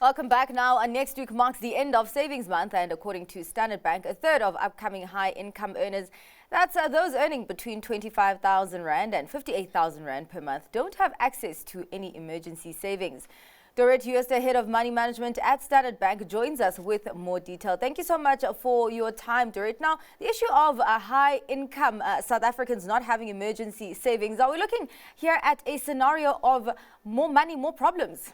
Welcome back now. Next week marks the end of Savings Month, and according to Standard Bank, a third of upcoming high-income earners, that's those earning between 25,000 Rand and 58,000 Rand per month, don't have access to any emergency savings. Doret Jooste, head of money management at Standard Bank, joins us with more detail. Thank you so much for your time, Doret. Now, the issue of high-income South Africans not having emergency savings, are we looking here at a scenario of more money, more problems?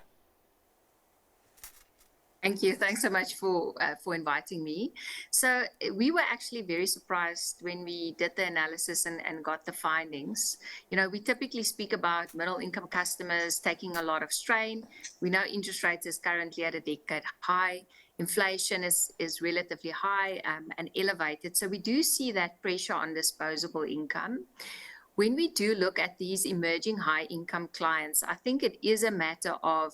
Thank you. Thanks so much for inviting me. So we were actually very surprised when we did the analysis and got the findings. You know, we typically speak about middle income customers taking a lot of strain. We know interest rates is currently at a decade high. Inflation is relatively high and elevated. So we do see that pressure on disposable income. When we do look at these emerging high income clients, I think it is a matter of,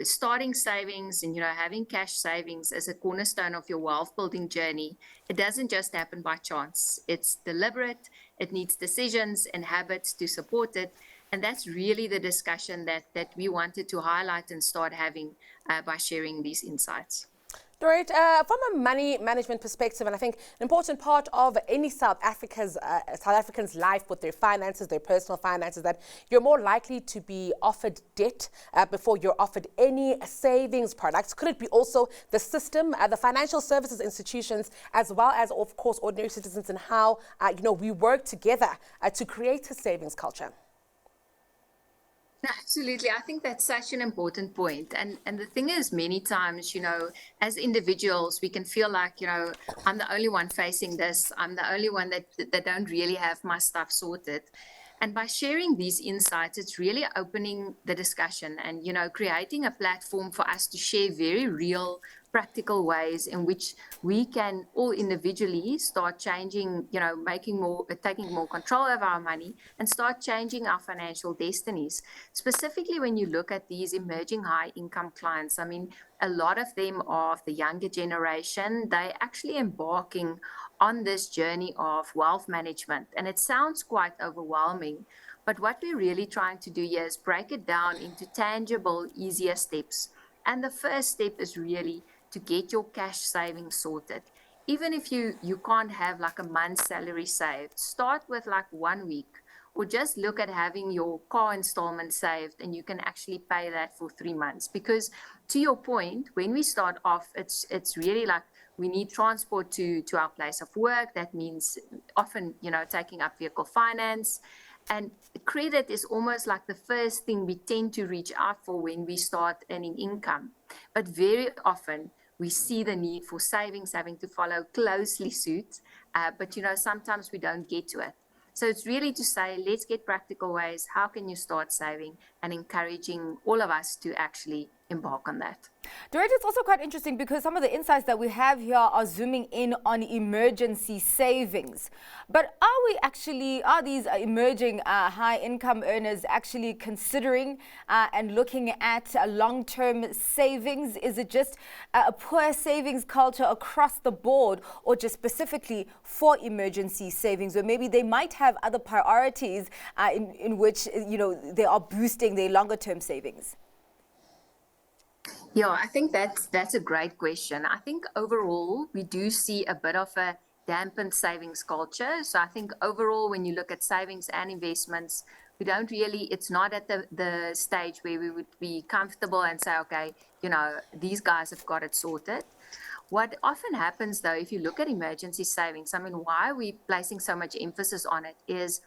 starting savings and, having cash savings as a cornerstone of your wealth building journey. It doesn't just happen by chance. It's deliberate. It needs decisions and habits to support it. And that's really the discussion that we wanted to highlight and start having by sharing these insights. Doret, from a money management perspective, and I think an important part of any South African's life with their finances, their personal finances, that you're more likely to be offered debt before you're offered any savings products. Could it be also the system, the financial services institutions, as well as, of course, ordinary citizens, and how we work together to create a savings culture? Absolutely. I think that's such an important point. And the thing is, many times, as individuals, we can feel like, I'm the only one facing this. I'm the only one that don't really have my stuff sorted. And by sharing these insights, it's really opening the discussion and, creating a platform for us to share very real, practical ways in which we can all individually start changing, taking more control of our money and start changing our financial destinies. Specifically, when you look at these emerging high income clients, I mean, a lot of them are of the younger generation. They're actually embarking on this journey of wealth management. And it sounds quite overwhelming, but what we're really trying to do here is break it down into tangible, easier steps. And the first step is really to get your cash savings sorted. Even if you can't have like a month's salary saved, start with like 1 week, or just look at having your car installment saved and you can actually pay that for 3 months. Because to your point, when we start off, it's really like we need transport to our place of work. That means often, taking up vehicle finance. And credit is almost like the first thing we tend to reach out for when we start earning income. But very often, we see the need for savings having to follow closely suit, but sometimes we don't get to it. So it's really to say, let's get practical ways. How can you start saving, and encouraging all of us to actually embark on that. Doret, it's also quite interesting because some of the insights that we have here are zooming in on emergency savings. But are these emerging high-income earners actually considering and looking at long-term savings? Is it just a poor savings culture across the board, or just specifically for emergency savings, where maybe they might have other priorities in which they are boosting their longer-term savings? Yeah, I think that's a great question. I think overall, we do see a bit of a dampened savings culture. So I think overall, when you look at savings and investments, it's not at the stage where we would be comfortable and say, okay, these guys have got it sorted. What often happens though, if you look at emergency savings, I mean, why are we placing so much emphasis on it is,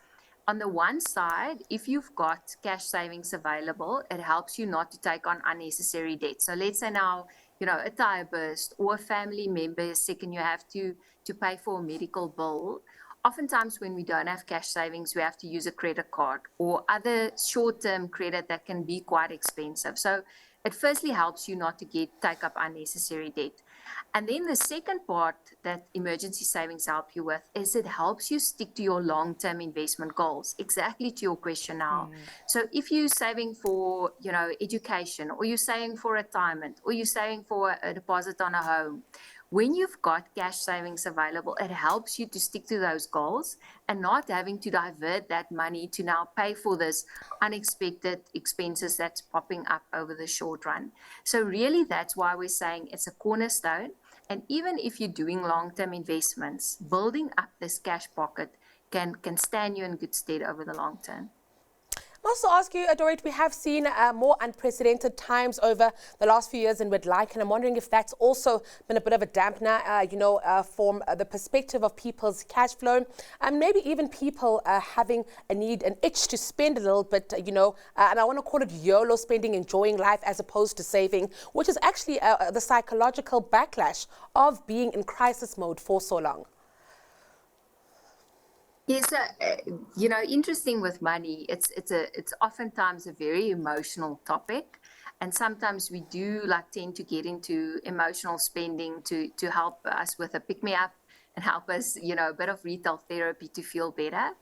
on the one side, if you've got cash savings available, it helps you not to take on unnecessary debt. So let's say now, a tire burst or a family member is sick and you have to pay for a medical bill. Oftentimes when we don't have cash savings, we have to use a credit card or other short-term credit that can be quite expensive. So it firstly helps you not to take up unnecessary debt. And then the second part that emergency savings help you with is it helps you stick to your long-term investment goals, exactly to your question now. So if you're saving for, education, or you're saving for retirement, or you're saving for a deposit on a home, when you've got cash savings available, it helps you to stick to those goals and not having to divert that money to now pay for this unexpected expenses that's popping up over the short run. So really, that's why we're saying it's a cornerstone. And even if you're doing long-term investments, building up this cash pocket can stand you in good stead over the long term. I also ask you, Doret, we have seen more unprecedented times over the last few years than we'd like, and I'm wondering if that's also been a bit of a dampener, from the perspective of people's cash flow, and maybe even people having a need, an itch to spend a little bit, and I want to call it YOLO spending, enjoying life as opposed to saving, which is actually the psychological backlash of being in crisis mode for so long. Yes, interesting with money. It's oftentimes a very emotional topic, and sometimes we do tend to get into emotional spending to help us with a pick me up and help us, a bit of retail therapy to feel better.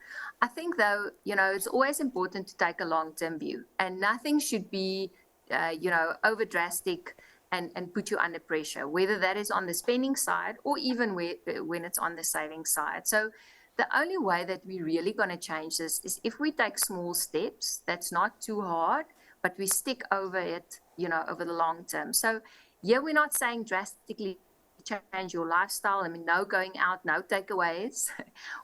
I think though, it's always important to take a long-term view, and nothing should be, over drastic and put you under pressure, whether that is on the spending side or even when it's on the saving side. So the only way that we're really going to change this is if we take small steps. That's not too hard, but we stick over it, over the long term. So yeah, we're not saying drastically change your lifestyle. I mean, no going out, no takeaways.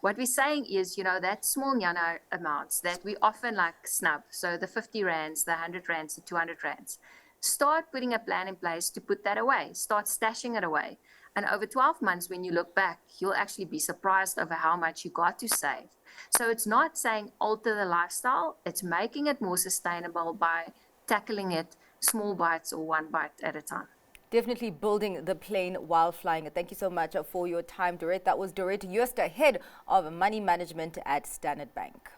What we're saying is, that small nyana amounts that we often snub. So the 50 rands, the 100 rands, the 200 rands. Start putting a plan in place to put that away. Start stashing it away. And over 12 months, when you look back, you'll actually be surprised over how much you got to save. So it's not saying alter the lifestyle, it's making it more sustainable by tackling it small bites or one bite at a time. Definitely building the plane while flying it. Thank you so much for your time, Doret. That was Doret Jooste, head of money management at Standard Bank.